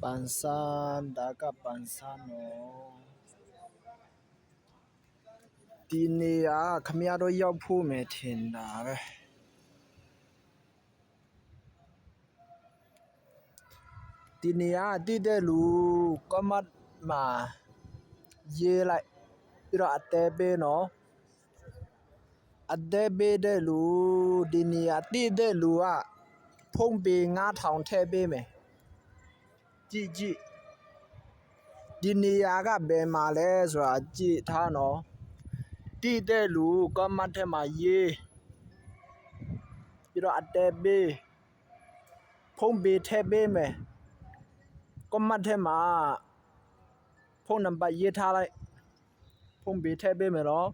န်ဆန်ဒါကပန်ဆန်နော်ဒီနေရာခမရတော့ရောက်ဖို့မယ်ထင်တာပဲဒီနေရာတည်တဲ့လူကမတ်မှာရေးလိုက်ပြီးတော့အသေးပေးနော်အသေးပေးတဲ့လူဒီနေရာတည်တဲ့လူကဖုံးပေး9000ထည့်ပေးမယ်ကြည့်ဒီနေရာကဘယ်မှာလဲဆိုတာကြည့်ထားနော်တည်တဲ့လူကမတ်ထဲမှာရေးပြီးတော့အသေးပေးဖုံးပေးထည့်ပေးမယ်ကမတ်ထဲမှာဖုန်းနံပါတ်ရေးထားလိုက်ဖုန်းပေးထည့်ပေးမယ်နော်